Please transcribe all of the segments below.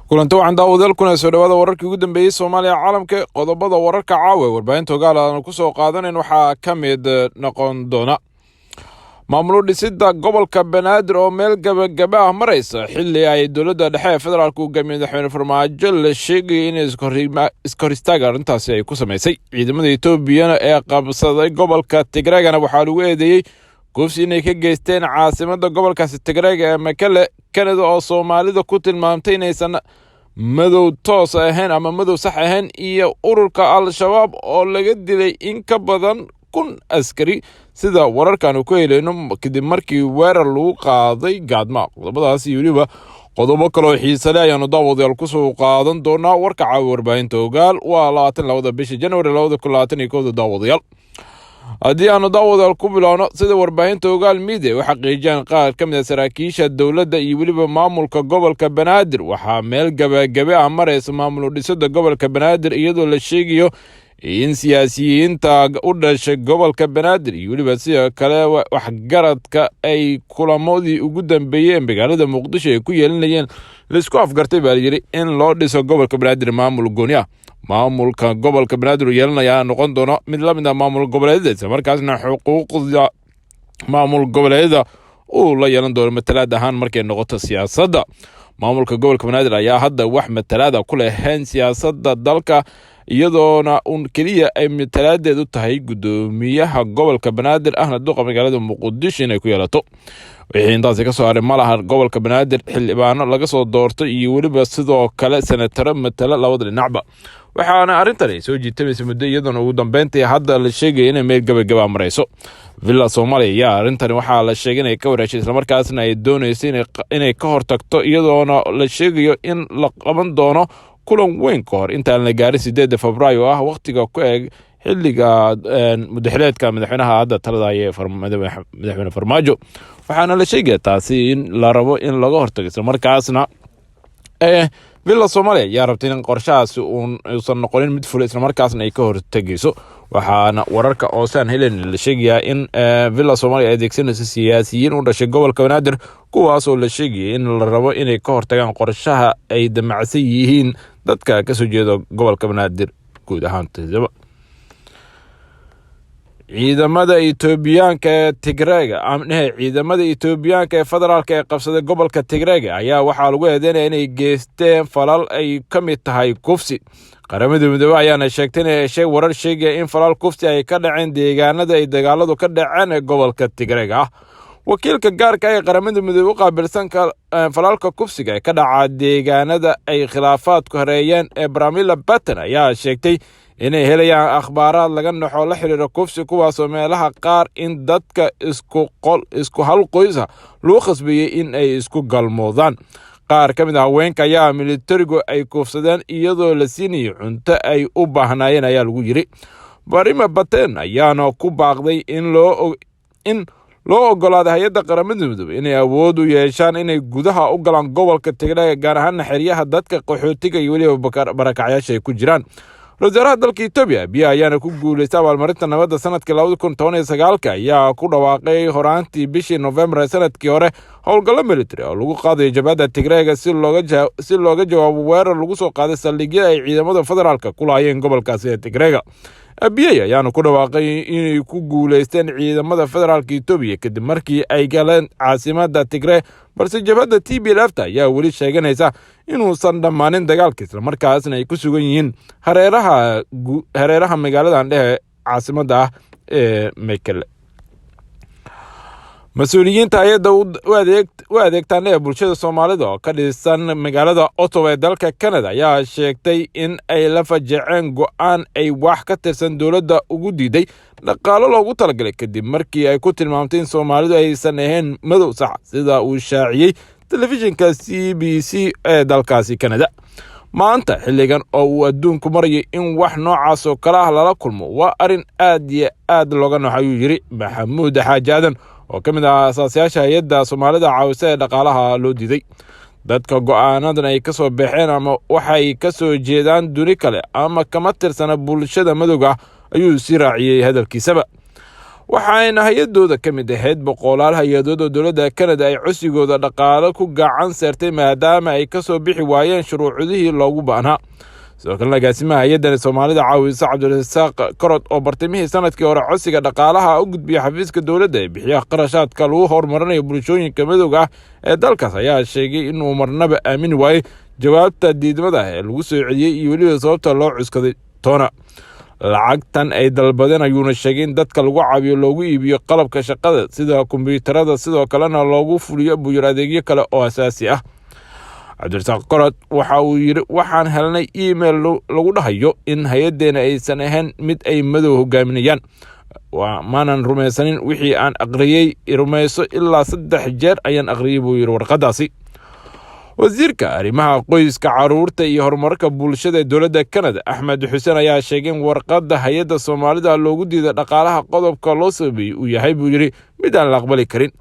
kulanti waxaan daawadalkuna soo dhawaada wararkii ugu dambeeyay Soomaaliya caalamka qodobada wararka caawa warbaahinta ogaal aan ku soo qaadanen waxaa ka mid noqon doona maamul dhisidda gobolka Banaadir oo meel gabagaba maraysa xilli ay dowladda dhexe ee federaalka u gaamiyay madaxweyne Farmaajo la sheegay in iskoristaga arintaasi ay ku sameysay ciidamada Itoobiya ee qabsaday gobolka Tigreegana waxaa lagu eedeeyay goobsi inay ka geysteen caasimada gobolkaasi Tigreeg ee Mekelle Canada oo Soomaalida ku tilmaamtay inaysan madow toos ahayn ama madow sax ahayn iyo ururka Al-Shabaab oo laga dilay in ka badan 1,000 askari sida wararkan ku helayno kadib markii weerar lagu qaaday gaadma qodobadaas iyo waliba qodobo kale oo xiiso leh ayaan daawadayaal ku soo qaadan doonaa warka caawa warbaahinta ogaal waa 22 bisha January 2021 daawadayaal haddii aanu daawadayaal ku bilowno sida warbaahinta ogaal media waxa xaqiijiyaan qaar ka mid ah saraakiisha dowladda iyo waliba maamulka gobolka Banaadir waxaa meel gabagaba maraysa maamul dhisidda gobolka Banaadir iyadoo la sheegayo in siyaasiyiinta u dhashay gobolka Banaadir iyo waliba sidoo kale waxgaradka ay kulamadii ugu dambeeyeen magaalada Muqdisho ay ku yeelanayeen la isku afgartay baa yiri in loo dhiso gobolka Banaadir maamul gooni ah maamulka gobolka Banaadir yeelanaya noqon doono mid la mid ah maamul goboleedyada markaasna xuquuqda maamul goboleedyada oo la yeelan doono matalaad ahaan markay noqoto siyaasadda maamulka gobolka Banaadir ayaa hadda wax matalaad ku leh siyaasadda dalka iyadoona kaliya ay matalaadeedu tahay gudoomiyaha gobolka Banaadir ahna duqa magaalada Muqdisho inay ku yeelato wixii intaas ka soo haray malaha gobolka Banaadir xildhibaano laga soo doortay iyo waliba sidoo kale senator matala labada dhinacba waxaana arrintan soo jiitay muddo iyadoona ugu dambeyntii hadda la sheegay in meel gabagaba marayso Villa Soomaaliya arrintan waxaa la sheegay in ay ka wareejisay isla markaasna ay doonayso inay ka hortagto iyadoona la sheegayo in la qaban doono kulan weyn ka hor inta la gaarin 8 Febraayo ah waqtiga ku eeg xilliga madaxweynaha madaxweynaha hadda talada ay madaxweyne Farmaajo waxaana la sheegay taasi in la rabo in laga hortago isla markaasna Villa Soomaaliya yaa rabtay in qorshahaasi uusan noqonin mid ful isla markaasna ay ka hortagayso waxaana wararka oo saan helen la sheegaya in Villa Soomaaliya ay adeegsanayso siyaasiyiin u dhashay gobolka Banaadir kuwaas oo la sheegay in la rabo inay ka hortagaan qorshaha ay damacsan yihiin dadka ka soo jeeda gobolka Banaadir guud ahaan ciidamada Itoobiyaanka ee Tigreega ciidamada Itoobiyaanka ee federaalka ee qabsaday gobolka Tigreega ayaa waxaa lagu eedeynaya inay geysteen falal ay ka mid tahay kufsi qaramada midoobay ayaana sheegtay in warar sheegaya in falal kufsi ay ka dhaceen deegaanada ay dagaaladu ka dhaceen ee gobolka Tigreega wakiilka gaarka ee qaramada midoobay u qaabilsan falalka kufsiga ee ka dhaca deegaanada ay khilaafaadku hareeyeen ee Bramila Batan ayaa sheegtay inay helayaan akhbaaraad laga naxo la xiriira kufsi kuwaas oo meelaha qaar in dadka isku hal qoys loo khasbiyay in ay isku galmoodaan qaar ka mid ah haweenka ayaa militarigu ay kufsadeen iyadoo la siinayo cunto ay u baahnaayeen ayaa lagu yiri Barima Baten ayaana ku baaqday in loo ogolaaday hay'adda qaramada midoobay inay awood u yeeshaan inay gudaha u galaan gobolka Tigreeg gaar ahaan xeryaha dadka qaxootiga iyo waliba barakacyaasha ay ku jiraan Wasaaraha dalka Itoobiya Abiy ayaana ku guuleystay abaalmarinta nabadda sanadkii 2019 ayaa ku dhawaaqay horaantii bishii November sanadkii hore howlgallo military oo lagu qaaday jabhadda Tigreeg si looga jawaabo weerar lagu soo qaaday saldhigyada ay ciidamada federaalka ku laayeen gobolkaasi ee Tigreeg Abiy ayaana ku dhawaaqay inay ku guuleysteen ciidamada federaalka Itoobiya kadib markii ay galeen caasimada Tigreeg balse jabhadda TPLF ayaa wali sheeganaysa inuusan dhammaanin dagaalka isla markaasna ay ku sugan yihiin hareeraha magaaladan dhexe caasimada ah ee Mekelle mas'uuliyiinta hay'adda u adeegtaan ee bulshada Soomaalida oo ka dhisan magaalada Ottawa ee dalka Canada ayaa sheegtay in ay la fajaceen go'aan ay wax ka tirsan dowladda ugu diiday dhaqaale loogu talagalay kadib markii ay ku tilmaamtay in Soomaalidu aysan ahayn madow sax sida uu shaaciyay telefishinka CBC ee dalkaasi Canada maanta xilligan oo uu adduunku marayay in wax noocaas oo kala lala kulmo waa arin aad iyo aad looga naxayo yiri Maxamuud Xaaji Aadan oo ka mid ah aasaasayaasha hay'adda Soomaalida caawisa ee dhaqaalaha loo diiday dadka go'aanadan ay ka soo baxeen ama waxay ka soo jeedaan duni kale ama kama tirsana bulshada madowga ayuu si raaciyay hadalkiisaba waxaana hay-adooda ka mid ahayd boqolaal hay-adood oo dowladda Kanada ay codsigooda dhaqaale ku gacan saartay maadaama ay ka soo bixi waayeen shuruucdihii loogu baahnaa. sidoo kale agaasimaha hay-addan Soomaalida caawisa Cabdirasaaq Korod oo bartamihii sanadkii hore codsiga dhaqaalaha u gudbiyay xafiiska dowladda ee bixiya qarashaadka lagu horumarinayo bulshooyinka madowga ah ee dalkaas ayaa sheegay inuu marnaba aamini waayey jawaabta diidmada ee lagu soo celiyey iyo weliba sababta loo cuskaday toona. lacagtan ay dalbadeen ayuuna sheegay in dadka lagu caawiyo loogu iibiyo qalabka shaqada sida kombiyuutarada, sidoo kalena loogu fuliyo buyur adeegyo kale oo asaasi ah. Cabdirasaaq Korod waxa uu yiri waxaan helnay email lagu dhahayo in hay-adeena aysan ahayn mid ay madow hogaaminayaan. maanan rumaysanin wixii aan aqriyay rumayso ilaa 3 jeer ayaan aqriyay buu yiri warqadaasi. wasiirka arrimaha qoyska, caruurta iyo horumarka bulshada ee dowladda Kanada Axmed Xuseen ayaa sheegay in warqadda hay-adda Soomaalida loogu diiday dhaqaalaha qodobka loo sameeyay uu yahay buu yiri mid aan la aqbali karin.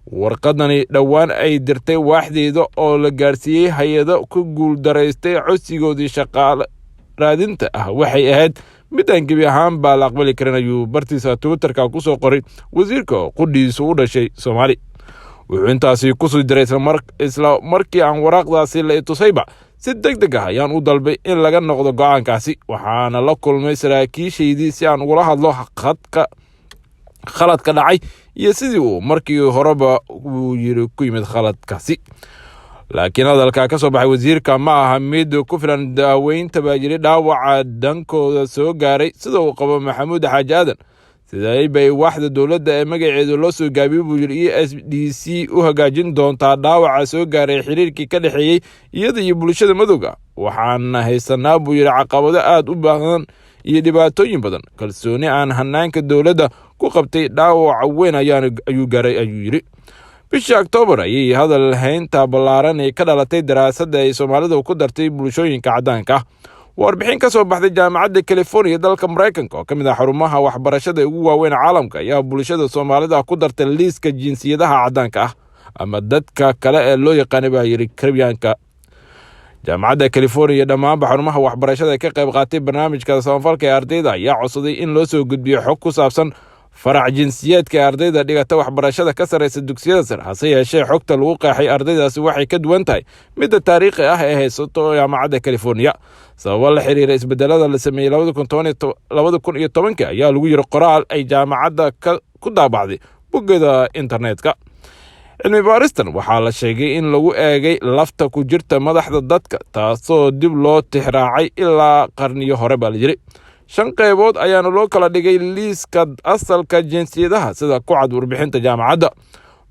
warqadani dhowaan ay dirtay waaxdeeda oo la gaarsiiyey hay-ado ku guuldaraystay codsigoodii shaqaale raadinta ah waxay ahayd mid aan gebi ahaan baa la aqbali karin ayuu bartiisa Twitterka ku soo qoray wasiirka qudhiisu u dhashay Soomaali. wuxuu intaasi ku soo diray isla markii aan waraaqdaasi la tusayba si degdeg ah ayaan u dalbay in laga noqdo go'aankaasi, waxaana la kulmay saraakiishaydii si aan ugula hadlo khaladka dhacay iyo sidii uu markii horeba uu yiri ku yimid khaladkaasi. laakiin hadalka ka soo baxay wasiirka ma aha mid ku filan daaweynta baa jiri dhaawaca dankooda soo gaaray sida uu qabo Maxamuud Xaaji Aadan. siday bay waaxda dowladda ee magaceedu loo soo gaabiyay buu yiri ESDC u hagaajin doontaa dhaawaca soo gaaray xiriirkii ka dhaxeeyay iyada iyo bulshada madowga. waxaan haysanaa buu yiri caqabado aad u baahan iyo dhibaatooyin badan. kalsooni aan hanaanka dowladda ku qabtay dhaawac weyn ayuu gaaray ayuu yiri. bishii Oktoobar ayay hadal haynta ballaaran ee ka dhalatay daraasadda ay Soomaalida ku dartay bulshooyinka caddaanka ah. warbixin ka soo baxday jaamacadda California dalka Mareykanka oo ka mid ah xarumaha waxbarashada ugu waaweyn caalamka ayaa bulshada Soomaalida ku dartay liiska jinsiyadaha caddaanka ah ama dadka kale ee loo yaqaan baa yiri Caribbeanka. jaamacadda California dhammaan xarumaha waxbarashada ka qayb qaatay barnaamijka samafalka ee ardayda ayaa codsaday in loo soo gudbiyo xog ku saabsan farac jinsiyaadka ee ardayda dhigata waxbarashada ka sareysa dugsiyada sare. hase yeeshee xogta lagu qeexay ardaydaasi waxay ka duwan tahay midda taariikhi ah ee haysato jaamacadda California sababo la xiriira isbedelada la sameeyay 2010 ayaa lagu yiri qoraal ay jaamacadda ku daabacday boggeeda internetka. cilmi baaristan waxaa la sheegay in lagu eegay lafta ku jirta madaxda dadka taasoo dib loo tixraacay ilaa qarniyo hore baa la yiri. 5 qaybood ayaana loo kala dhigay liiska asalka jinsiyadaha sida ku cad warbixinta jaamacadda.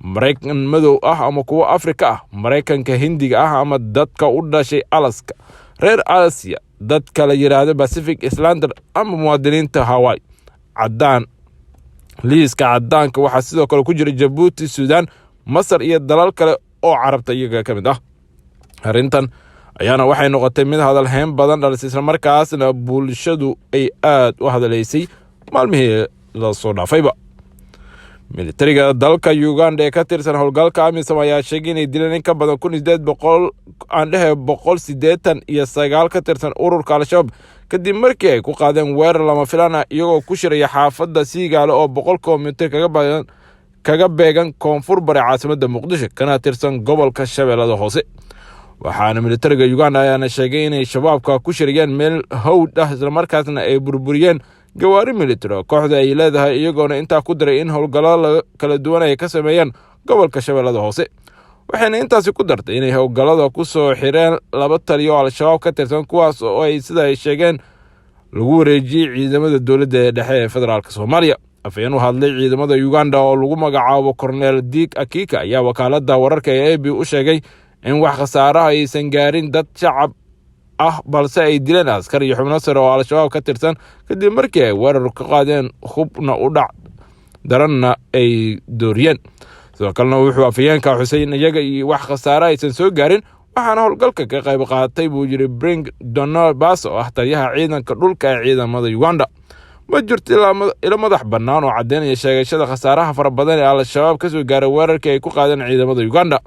Mareykan madow ah ama kuwa Afrika ah, Mareykanka Hindiga ah ama dadka u dhashay Alaska, reer Asia, dadka la yiraahdo Pacific Islander ama muwaadiniinta Hawaii. caddaan liiska caddaanka waxaa sidoo kale ku jira Djibouti, Suudaan, Masar iyo dalal kale oo carabta iyaga ka mid ah. arrintan ayaana waxay noqotay mid hadal hayn badan dhalisay isla markaasna bulshadu ay aad u hadaleysay maalmihii la soo dhaafayba. militariga dalka Uganda ee ka tirsan howlgalka AMISOM ayaa sheegay inay dileen in ka badan 1,889 ka tirsan ururka Al-Shabaab kadib markii ay ku qaadeen weerar lama filaan ah iyagoo ku shiraya xaafadda Siigaale oo 100 kilomitir kaga beegan koonfur bari caasimadda Muqdisho kana tirsan gobolka Shabeellada Hoose. waxaana militariga Uganda ayaana sheegay inay shabaabka ku shiriyeen meel hawd ah isla markaasna ay burburiyeen gawaari militari kooxda ay leedahay iyagoona intaa ku daray in howlgallada kala duwan ay ka sameeyeen gobolka Shabeellada Hoose. waxayna intaasi ku dartay inay howlgallada ku soo xireen 2 taliyo Al-Shabaab ka tirsan kuwaas oo ay sida ay sheegeen lagu wareejiyay ciidamada dowladda ee dhexe ee federaalka Soomaaliya. afayeen u hadlay ciidamada Uganda oo lagu magacaabo Colonel Dick Akika ayaa wakaaladda wararka ee AB u sheegay in wax khasaaraha aysan gaarin dad shacab ah balse ay dileen askar iyo xubno sare oo Al-Shabaab ka tirsan kadib markii ay weerar ka qaadeen hubna u dhac daranna ay dooriyeen. sidoo kalena wuxuu afayeenka Xuseen iyaga iyo wax khasaare aysan soo gaarin waxaana howlgalka ka qayb qaatay buu yiri Bring Donald Basso ah taliyaha ciidanka dhulka ee ciidamada Uganda. ma jirto ila madax bannaan oo caddeynaya sheegashada khasaaraha fara badan ee Al-Shabaab ka soo gaaray weerarkii ay ku qaadeen ciidamada Uganda.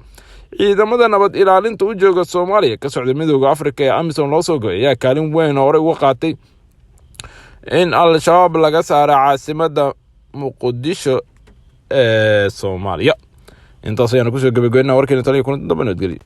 ciidamada nabad ilaalinta u jooga Soomaaliya ka socda midowga Afrika ee AMISOM loo soo go'ay ayaa kaalin weyn hore uga qaatay in Al-Shabaab laga saaro caasimadda muqdisho ee Soomaaliya. intaas ayaan ku soo gabagabeynaa warkeena taliya kuna daba nabadgelyo.